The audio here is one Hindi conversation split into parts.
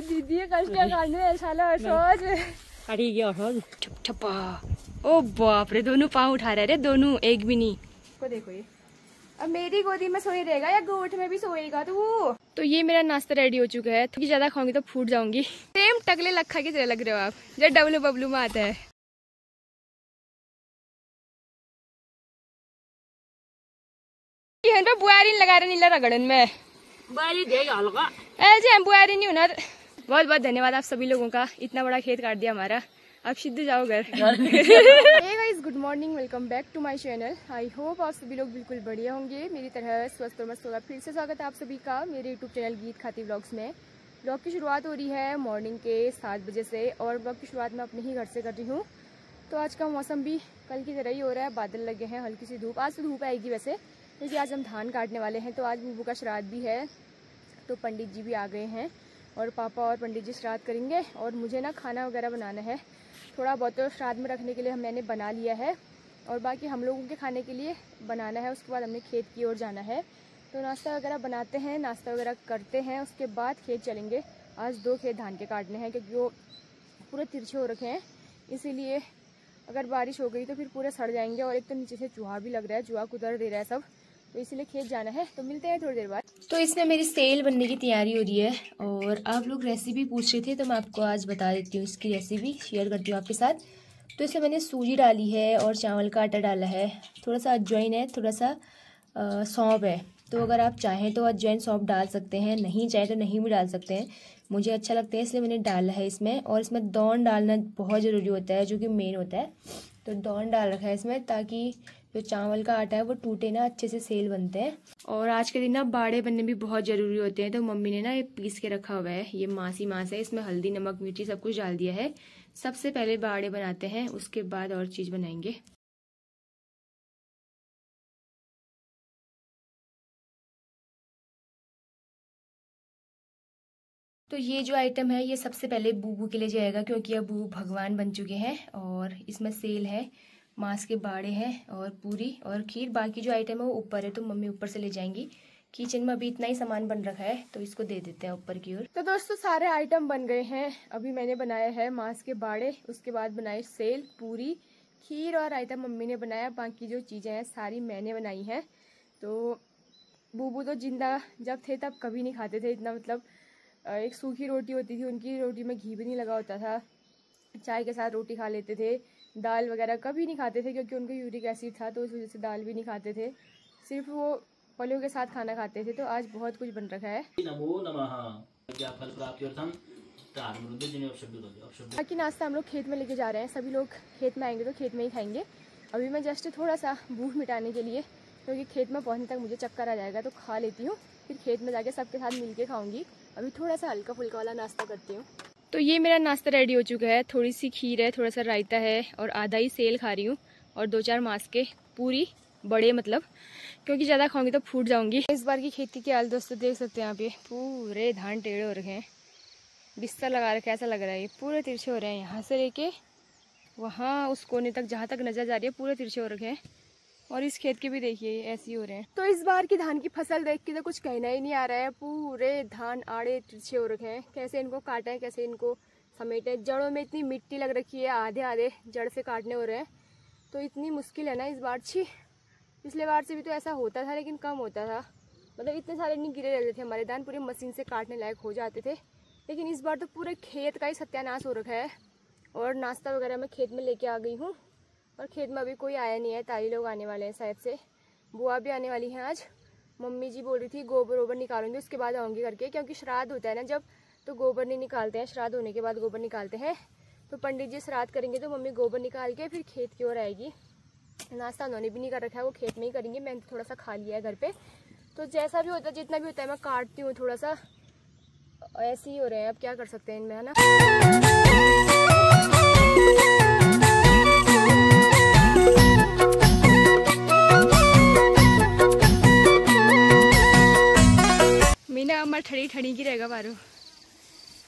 दीदी कष्ट काटने साला सोच अड़ी गया छप छपा। ओ बाप रे, दोनों पाँव उठा रहे रे, दोनों, एक भी नहीं। को देखो ये अब मेरी गोदी में सोई रहेगा या गोठ में भी सोएगा तो ये मेरा नाश्ता रेडी हो चुका है। थोड़ी ज्यादा खाऊंगी तो फूट जाऊंगी। सेम टकले लखा की तरह लग रहे हो आप, जो डब्लू बबलू में आता है। बुआरी लगा रहे नीला रगड़न में ऐसे हम बुआरी नहीं होना। बहुत बहुत धन्यवाद आप सभी लोगों का, इतना बड़ा खेत काट दिया हमारा। अब सिद्धू जाओ घर। Hey guys, good morning, welcome back to my channel. I hope आप सभी लोग बिल्कुल बढ़िया होंगे, मेरी तरह स्वस्थ और मस्त होगा। फिर से स्वागत है आप सभी का मेरे यूट्यूब चैनल गीत खाती व्लॉग्स में। व्लॉग की शुरुआत हो रही है मॉर्निंग के 7 बजे से और व्लॉग की शुरुआत मैं अपने ही घर से कर रही हूँ। तो आज का मौसम भी कल की तरह ही हो रहा है, बादल लगे हैं, हल्की सी धूप। आज तो धूप आएगी वैसे, क्योंकि आज हम धान काटने वाले हैं। तो आज बुबू का श्राद्ध भी है, तो पंडित जी भी आ गए हैं और पापा और पंडित जी श्राद्ध करेंगे। और मुझे ना खाना वगैरह बनाना है, थोड़ा बहुत तो श्राद्ध में रखने के लिए मैंने बना लिया है और बाकी हम लोगों के खाने के लिए बनाना है। उसके बाद हमने खेत की ओर जाना है, तो नाश्ता वगैरह बनाते हैं, नाश्ता वगैरह करते हैं, उसके बाद खेत चलेंगे। आज 2 खेत धान के काटने हैं क्योंकि वो पूरे तिरछे हो रखे हैं, इसीलिए अगर बारिश हो गई तो फिर पूरे सड़ जाएंगे। और एक तो नीचे से चूहा भी लग रहा है, चूहा कुतर दे रहा है सब, तो इसीलिए खेत जाना है। तो मिलते हैं थोड़ी देर बाद। तो इसमें मेरी सेल बनने की तैयारी हो रही है और आप लोग रेसिपी पूछ रहे थे, तो मैं आपको आज बता देती हूँ, इसकी रेसिपी शेयर करती हूँ आपके साथ। तो इसमें मैंने सूजी डाली है और चावल का आटा डाला है, थोड़ा सा अजवाइन है, थोड़ा सा सौंफ है। तो अगर आप चाहें तो अजवाइन सौंफ डाल सकते हैं, नहीं चाहे तो नहीं भी डाल सकते हैं। मुझे अच्छा लगता है इसलिए मैंने डाला है इसमें। और इसमें दौन डालना बहुत ज़रूरी होता है, जो कि मेन होता है। तो दौन डाल रखा है इसमें ताकि जो चावल का आटा है वो टूटे ना, अच्छे से सेल बनते हैं। और आज के दिन ना बाड़े बनने भी बहुत ज़रूरी होते हैं, तो मम्मी ने ना ये पीस के रखा हुआ है। ये मासी मास है, इसमें हल्दी नमक मिर्ची सब कुछ डाल दिया है। सबसे पहले बाड़े बनाते हैं, उसके बाद और चीज़ बनाएंगे। तो ये जो आइटम है ये सबसे पहले बूबू के लिए जाएगा, क्योंकि अब बूबू भगवान बन चुके हैं। और इसमें सेल है, मांस के बाड़े हैं और पूरी और खीर। बाकी जो आइटम है वो ऊपर है, तो मम्मी ऊपर से ले जाएंगी। किचन में अभी इतना ही सामान बन रखा है, तो इसको दे देते हैं ऊपर की ओर। तो दोस्तों सारे आइटम बन गए हैं। अभी मैंने बनाया है मांस के बाड़े, उसके बाद बनाए सेल, पूरी, खीर और आइटम मम्मी ने बनाया। बाकी जो चीज़ें हैं सारी मैंने बनाई हैं। तो बूबू तो जिंदा जब थे तब कभी नहीं खाते थे इतना, मतलब एक सूखी रोटी होती थी उनकी, रोटी में घी भी नहीं लगा होता था, चाय के साथ रोटी खा लेते थे। दाल वगैरह कभी नहीं खाते थे क्योंकि उनका यूरिक एसिड था, तो उस वजह से दाल भी नहीं खाते थे, सिर्फ वो फलों के साथ खाना खाते थे। तो आज बहुत कुछ बन रखा है। बाकी नाश्ता हम लोग खेत में लेके जा रहे हैं, सभी लोग खेत में आएंगे तो खेत में ही खाएंगे। अभी मैं जस्ट थोड़ा सा भूख मिटाने के लिए, क्योंकि खेत में पहुँचने तक मुझे चक्कर आ जाएगा, तो खा लेती हूँ, फिर खेत में जाके सबके साथ मिल के खाऊंगी। अभी थोड़ा सा हल्का फुल्का वाला नाश्ता करती हूँ। तो ये मेरा नाश्ता रेडी हो चुका है। थोड़ी सी खीर है, थोड़ा सा रायता है और आधा ही सेल खा रही हूँ और 2-4 मांस के पूरी बड़े, मतलब क्योंकि ज़्यादा खाऊंगी तो फूट जाऊंगी। इस बार की खेती के हाल दोस्तों देख सकते हैं, यहाँ पे पूरे धान टेढ़े हो रखे हैं, बिस्तर लगा रखे, ऐसा लग रहा है ये पूरे तिरछे हो रहे हैं। यहाँ से लेके वहाँ उस कोने तक जहाँ तक नजर जा रही है पूरे तिरछे हो रखे हैं। और इस खेत के भी देखिए ऐसे ही हो रहे हैं। तो इस बार की धान की फसल देख के तो कुछ कहना ही नहीं आ रहा है, पूरे धान आड़े तिरछे हो रखे हैं। कैसे इनको काटें, कैसे इनको समेटें। जड़ों में इतनी मिट्टी लग रखी है, आधे आधे जड़ से काटने हो रहे हैं, तो इतनी मुश्किल है ना इस बार। छी, पिछले बार से भी तो ऐसा होता था लेकिन कम होता था, मतलब इतने सारे नहीं गिरे रहते थे हमारे धान, पूरे मशीन से काटने लायक हो जाते थे। लेकिन इस बार तो पूरे खेत का ही सत्यानाश हो रखा है। और नाश्ता वगैरह मैं खेत में लेके आ गई हूँ और खेत में अभी कोई आया नहीं है, ताली लोग आने वाले हैं शायद से, बुआ भी आने वाली हैं आज। मम्मी जी बोल रही थी गोबर वोबर निकालूंगी उसके बाद आऊँगी करके, क्योंकि श्राद्ध होता है ना जब, तो गोबर नहीं निकालते हैं, श्राद्ध होने के बाद गोबर निकालते हैं। तो पंडित जी श्राद्ध करेंगे तो मम्मी गोबर निकाल के फिर खेत की ओर आएगी। नाश्ता उन्होंने भी नहीं कर रखा है, वो खेत में ही करेंगे। मैंने थोड़ा सा खा लिया है घर पे। तो जैसा भी होता है, जितना भी होता है मैं काटती हूँ, थोड़ा सा ऐसे ही हो रहे हैं, अब क्या कर सकते हैं इनमें, है ना। मीना अम्मा ठड़ी ठड़ी की रहेगा बारो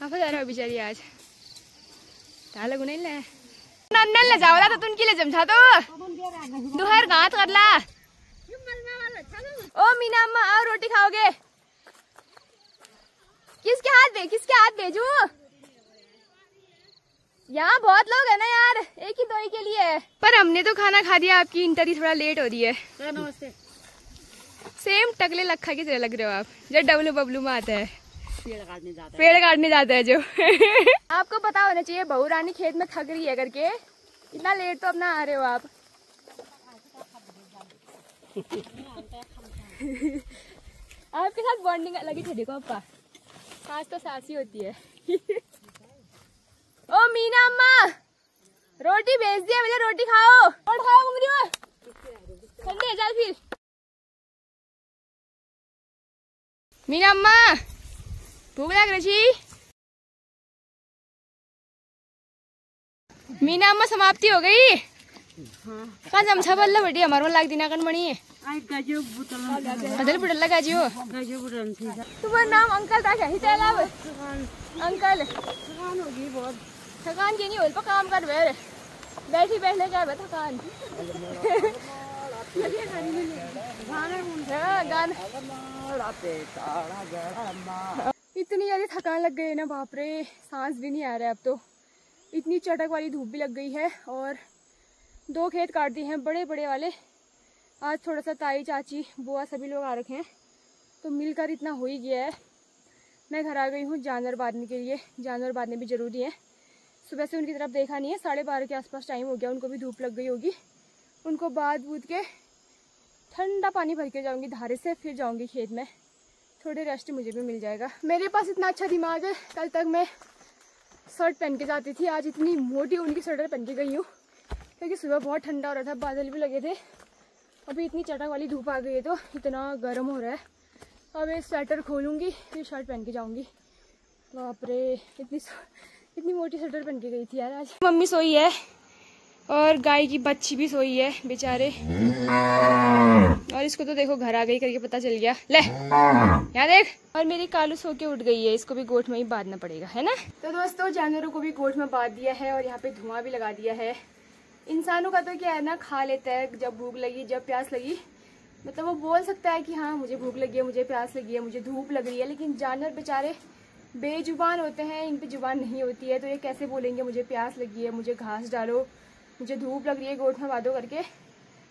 आप जा रहा हो बेचारी आज ताला गुने ले नन्नल ले जावला तो तुनकी ले जमछा तो दुहर गांत करला। ओ मीना अम्मा आओ रोटी खाओगे। किसके हाथ भेजू यहाँ बहुत लोग है ना यार, एक ही दो ही के लिए है। पर हमने तो खाना खा दिया, आपकी इंटरव्यू थोड़ा लेट हो रही है। नमस्ते। सेम टकले लखा की तरह लग रहे हो आप, जो डब्लू बबलू में आता है, पेड़ काटने जाता है जो। आपको पता होना चाहिए बहू रानी खेत में थक रही है करके, इतना लेट तो अपना आ रहे हो आप। आपके साथ बॉन्डिंग अलग ही थी, देखो आपका सास तो सास ही होती है। ओ मीना अम्मा, रोटी भेज दिया, मुझे रोटी खाओ और खाओ ठंडे चल फिर। मीना अम्मा भूख लग रही। मीना अम्मा समाप्ति हो गई। हाँ जमछा बल्ला बड़ी हमारे लाग दिना कन मणि बदल बुटल लगा जियो। तुम्हारा नाम अंकल रखा ही चला अंकल। थकान होगी बहुत। थकान की नहीं हो, काम कर बेर बैठी बैठने क्या है थकान। इतनी ज्यादा थकान लग गई है ना, बाप रे सांस भी नहीं आ रहा है अब तो। इतनी चटक वाली धूप भी लग गई है और 2 खेत काट दिए हैं बड़े बड़े वाले। आज थोड़ा सा ताई चाची बुआ सभी लोग आ रखे हैं तो मिलकर इतना हो ही गया है। मैं घर आ गई हूँ जानवर बांधने के लिए, जानवर बांधने भी ज़रूरी है। सुबह से उनकी तरफ देखा नहीं है, 12:30 के आसपास टाइम हो गया, उनको भी धूप लग गई होगी। उनको बांध बूध के ठंडा पानी भर के जाऊँगी धारे से, फिर जाऊँगी खेत में, थोड़े रेस्ट मुझे भी मिल जाएगा। मेरे पास इतना अच्छा दिमाग है, कल तक मैं शर्ट पहन के जाती थी, आज इतनी मोटी उनकी स्वेटर पहन के गई हूँ क्योंकि सुबह बहुत ठंडा हो रहा था, बादल भी लगे थे। अभी इतनी चटक वाली धूप आ गई है तो इतना गर्म हो रहा है। अब ये स्वेटर खोलूँगी फिर शर्ट पहन के जाऊँगी। बाप रे इतनी मोटी स्वेटर पहन के गई थी यार आज। मम्मी सोई है और गाय की बच्ची भी सोई है बेचारे। और इसको तो देखो घर आ गई करके पता चल गया, ले यहाँ देख। और मेरी कालू सो के उठ गई है, इसको भी गोठ में ही बांधना पड़ेगा, है ना। तो दोस्तों जानवरों को भी गोठ में बांध दिया है और यहाँ पे धुआं भी लगा दिया है। इंसानों का तो क्या है ना, खा लेता है जब भूख लगी जब प्यास लगी, मतलब वो बोल सकता है कि हाँ मुझे भूख लगी है, मुझे प्यास लगी है, मुझे धूप लग रही है। लेकिन जानवर बेचारे बेजुबान होते हैं, इन पे जुबान नहीं होती है, तो ये कैसे बोलेंगे मुझे प्यास लगी है, मुझे घास डालो, मुझे धूप लग रही है गोठ में बांधो करके।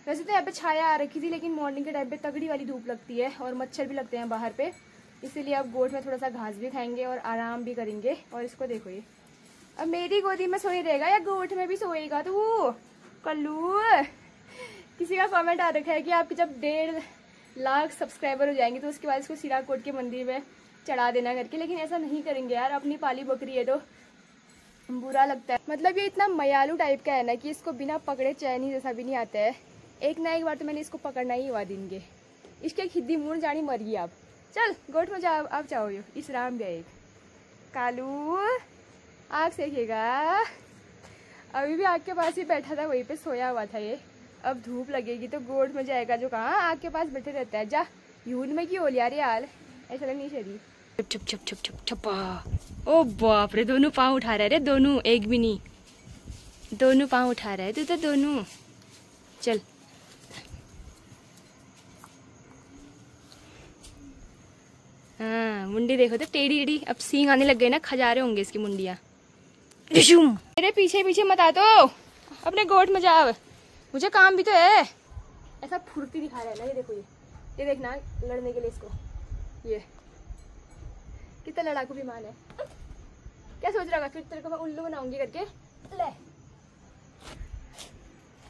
वैसे तो यहाँ पे छाया आ रखी थी लेकिन मॉर्निंग के टाइम पे तगड़ी वाली धूप लगती है और मच्छर भी लगते हैं बाहर पे, इसीलिए अब गोठ में थोड़ा सा घास भी खाएंगे और आराम भी करेंगे। और इसको देखो, ये अब मेरी गोदी में सोई रहेगा या गोठ में भी सोएगा तू कल्लू। किसी का कमेंट आ रखा है कि आपके जब 1.5 लाख सब्सक्राइबर हो जाएंगे तो उसके बाद इसको सिराकोट के मंदिर में चढ़ा देना करके, लेकिन ऐसा नहीं करेंगे यार, अपनी पाली बकरी है तो बुरा लगता है। मतलब ये इतना मयालू टाइप का है ना कि इसको बिना पकड़े चैन ही जैसा भी नहीं आता है। एक ना एक बार तो मैंने इसको पकड़ना ही हुआ दिन के, इसके खिद्दी मुड़ जानी मर गई। आप चल गोठ में जाओ, आप जाओ यो इस राम भी एक कालू आग सेकेगा। अभी भी आग के पास ही बैठा था, वहीं पे सोया हुआ था ये। अब धूप लगेगी तो गोठ में जाएगा, जो कहाँ आग के पास बैठे रहता है। जा यून में क्यों लिया रे यार, ऐसा नहीं शरीर। छप छप छप छप छप छपा। ओ बाप रे, दोनों पाँव उठा रहा है रे, दोनों, एक भी नहीं, दोनों पाँव उठा रहा है तू तो दोनों। चल हाँ मुंडी देखो तो टेढ़ी टेढ़ी, अब सींग आने लग गए ना, खजारे होंगे इसकी मुंडियाँ। मेरे पीछे पीछे मत आ, तो अपने गोठ में जाओ, मुझे काम भी तो है। ऐसा फुर्ती दिखा रहा है ना, ये देखो, ये देखना लड़ने के लिए इसको, ये कितना लड़ाकू विमान है। क्या सोच रहा होगा फिर तेरे को मैं उल्लू बनाऊंगी करके। ले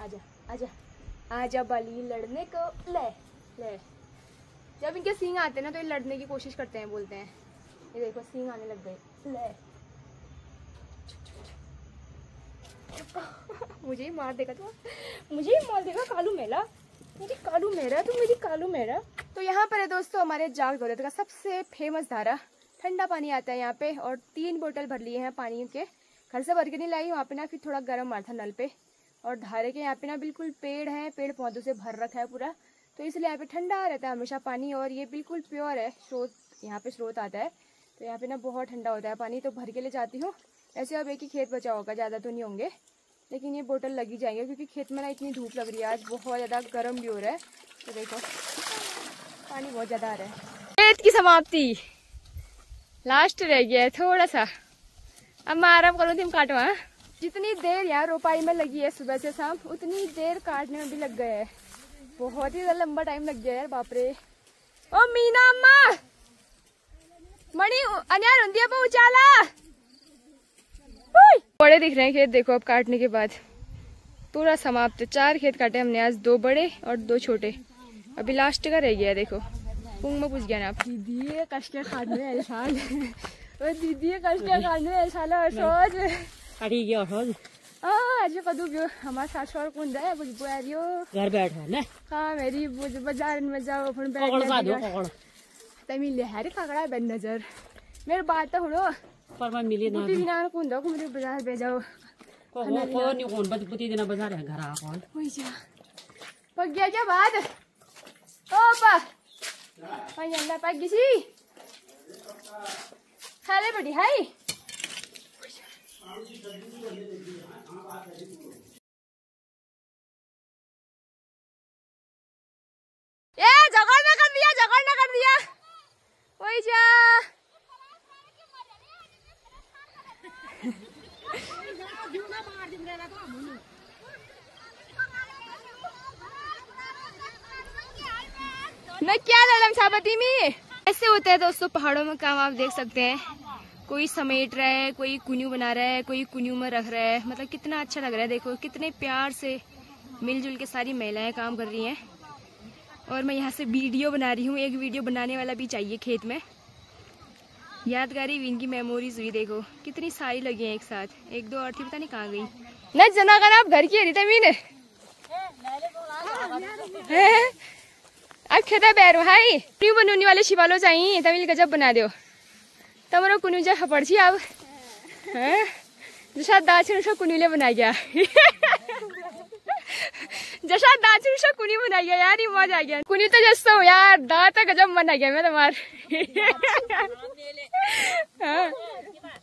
आजा आजा आजा बाली लड़ने को, ले ले। जब इनके सींग आते हैं ना तो ये लड़ने की कोशिश करते हैं, बोलते हैं। ये देखो सींग आने लग गए, ले मुझे ही मार देगा तो, मुझे ही मार देगा कालू मेला, मेरी कालू मेरा, तू मेरी कालू मेरा। तो यहाँ पर है दोस्तों हमारे जाग दौलत का सबसे फेमस धारा, ठंडा पानी आता है यहाँ पे। और 3 बोतल भर लिए हैं पानी के, घर से भर के नहीं लाई, वहाँ पे ना फिर थोड़ा गर्म मार था नल पे। और धारे के यहाँ पे ना बिल्कुल पेड़ है, पेड़ पौधों से भर रखा है पूरा, तो इसलिए यहाँ पे ठंडा रहता है हमेशा पानी। और ये बिल्कुल प्योर है, स्रोत, यहाँ पे स्रोत आता है, तो यहाँ पे ना बहुत ठंडा होता है पानी, तो भर के ले जाती हूँ। ऐसे अब एक ही खेत बचा होगा, ज़्यादा तो नहीं होंगे, लेकिन ये बोतल लगी जाएंगे क्योंकि खेत में ना इतनी धूप लग रही है, आज बहुत ज़्यादा गर्म भी हो रहा है। तो देखो पानी बहुत ज़्यादा आ रहा है। खेत की समाप्ति, लास्ट रह गया है थोड़ा सा, अब मैं आराम करूँ, तुम काटो। हाँ जितनी देर यहाँ रोपाई में लगी है सुबह से शाम, उतनी देर काटने में भी लग गया है। बहुत ही लंबा टाइम लग गया यार, बाप रे। ओ मीना अम्मा मणि अन्यार हुंदिया पे उचाला। बड़े दिख रहे हैं खेत, देखो अब काटने के बाद पूरा समाप्त। 4 खेत काटे हमने आज, 2 बड़े और 2 छोटे। अभी लास्ट का रह गया, देखो पुंग में पूछ गया ना आप। दीदी कष्ट काटने में साल दीदी कष्ट काटने साल सोच काटी गया सोच आज कदू गयो हमारा सास और कौन है बुझ बुआरियो घर बैठो ने हां मेरी बुझ बाजार में जाओ अपन बैठ पकड़ का दो पकड़ तमी ले हरे काकड़ा बन नजर मेरे बात तो हुनो पर मैं मिली ना बुटी बिना कौन दो मेरे बाजार पे जाओ को नहीं कौन बुटी दिन बाजार है घर आ कौन होई जा पक गया क्या बात ओ पा हाय अल्लाह पक गई सी खाले बड़ी हाय ए जगड़ ना कर दिया ओए जा मैं क्या लड़म साबती में ऐसे होता है दोस्तों पहाड़ों में काम। आप देख सकते हैं कोई समेट रहा है, कोई कुन्यू बना रहा है, कोई कुन्यू में रख रहा है। मतलब कितना अच्छा लग रहा है, देखो कितने प्यार से मिलजुल के सारी महिलाएं काम कर रही हैं। और मैं यहाँ से वीडियो बना रही हूँ, एक वीडियो बनाने वाला भी चाहिए खेत में। यादगारी इनकी मेमोरीज हुई, देखो कितनी सारी लगी हैं एक साथ। 1-2 और थी, पता नहीं कहाँ गई। न जनागर आप घर की हरी तमीन अब खेता बैर भाई क्यों बनने वाले शिवालो चाहिए तमिल गजब बना दो तमरो कुनू जा खपड़ छी अब हैं जैसा दाचिन उसको कुनीले बना गया जैसा दाचिन उसको कुनी बना गया यार, ये मजा आ गया। कुनी तो जैसा हो यार, दांत गजब बना गया मैं तुम्हार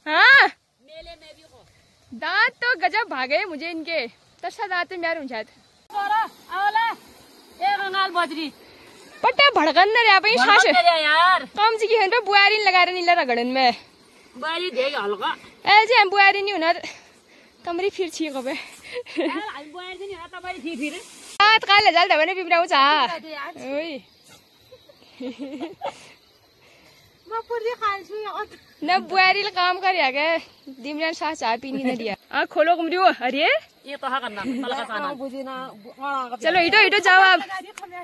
हाँ दांत तो गजब भागे मुझे इनके तसा दांत में यार ऊंचात पट्टे भड़कन न रे भाई सास यार कम से की बुआरी लगा रहे नीला रगड़न में बुआरी देगा हल्का ऐसे हम बुआरी नहीं होना तमरी फिर छी कबे यार बुआरी नहीं आता भाई थी फिर रात का ले जाल दबने पिपराऊ चा ओए मैं पूरी खाल छु न बुआरी काम कर या के दिमरान सास चा पीनी न दिया आ खोलो कुमरियो अरे ये तो करना तलका खाना बुझी ना चलो इटो जाओ आप।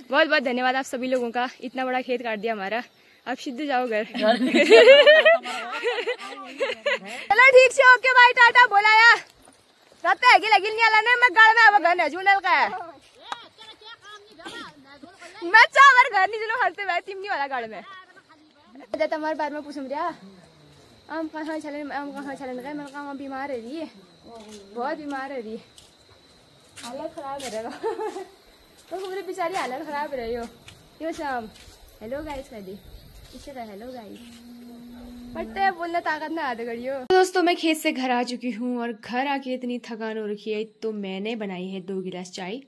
बहुत बहुत धन्यवाद आप सभी लोगों का, इतना बड़ा खेत काट दिया हमारा। अब सिद्धू जाओ घर चलो ठीक से ओके भाई टाटा बोला या रात है लगी नहीं आला ने मैं गाड़ में अब घर न जुनल का मैं चावर घर नहीं जुनो हरते बैठ तिमनी वाला गाड़ में जब तुम्हारे बारे में पूछूं रिया हम कहाँ चलन गए मैं कहा बीमार है रही बहुत बीमार है रही हालत खराब है रहेगा तो मेरी बेचारी हालत खराब रही हो यो शाम हेलो गाइस कर दी इससे कहा हेलो गाइस पट्टे बोलना ताकत ना आधे घड़ियो। दोस्तों मैं खेत से घर आ चुकी हूँ और घर आके इतनी थकान हो रखी है तो मैंने बनाई है 2 गिलास चाय।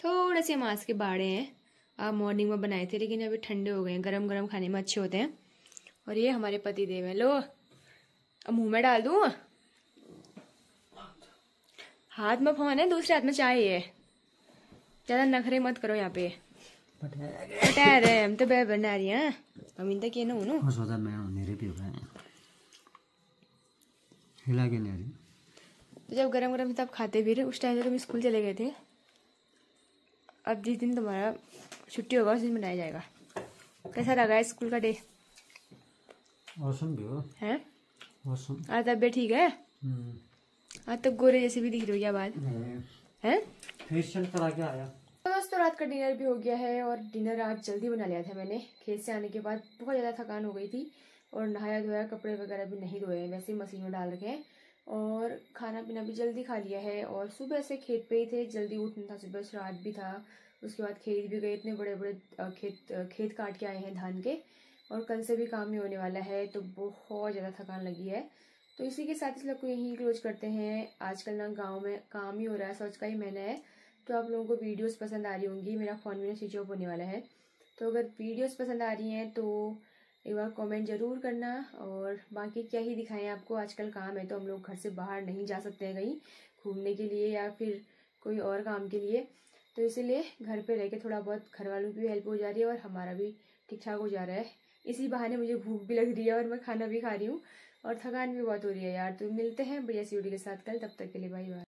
थोड़े से मांस के बाड़े हैं, आप मॉर्निंग में बनाए थे लेकिन अभी ठंडे हो गए हैं, गरम गरम खाने में अच्छे होते हैं। और ये हमारे पति देव है, लो अब मुंह में डाल दूं। हाथ में फोन है, दूसरे हाथ में चाय है, ज्यादा नखरे मत करो यहाँ पे। पता है हम तो बे बना रही हैं हम इन तक ये ना हूँ सोचा मैं मेरे भी होगा हिला के नहीं। तो जब गरम गरम तब खाते फिर उस टाइम तो तुम स्कूल चले गए थे। अब जिस दिन तुम्हारा छुट्टी होगा उस दिन मनाया जाएगा। कैसा लगा स्कूल का डे? औसम भी हो है औसम। आज तबियत ठीक है? आज तो गोरे जैसे भी दिख रही हो क्या बात है? फेशियल करा के आया। तो दोस्तों रात का डिनर भी हो गया है और डिनर आज जल्दी बना लिया था मैंने। खेत से आने के बाद बहुत ज़्यादा थकान हो गई थी और नहाया धोया, कपड़े वगैरह भी नहीं धोए, वैसे ही मशीन में डाल रखे हैं और खाना पीना भी जल्दी खा लिया है। और सुबह से खेत पे ही थे, जल्दी उठना था, सुबह श्राद्ध भी था, उसके बाद खेत भी गए, इतने बड़े बड़े खेत काट के आए हैं धान के और कल से भी काम ही होने वाला है तो बहुत ज़्यादा थकान लगी है। तो इसी के साथ इस लोग को यहीं क्लोज करते हैं। आजकल ना गाँव में काम ही हो रहा है, सोच का ही मैंने है। तो आप लोगों को वीडियोस पसंद आ रही होंगी, मेरा फ़ोन भी ना स्विच ऑफ होने वाला है। तो अगर वीडियोस पसंद आ रही हैं तो एक बार कमेंट ज़रूर करना। और बाकी क्या ही दिखाएं आपको, आजकल काम है तो हम लोग घर से बाहर नहीं जा सकते हैं कहीं घूमने के लिए या फिर कोई और काम के लिए, तो इसीलिए घर पे रह के थोड़ा बहुत घर वालों की भी हेल्प हो जा रही है और हमारा भी ठीक ठाक हो जा रहा है। इसी बहाने मुझे भूख भी लग रही है और मैं खाना भी खा रही हूँ और थकान भी बहुत हो रही है यार। तो मिलते हैं बढ़िया सी वीडियो के साथ कल, तब तक के लिए बाय बाय।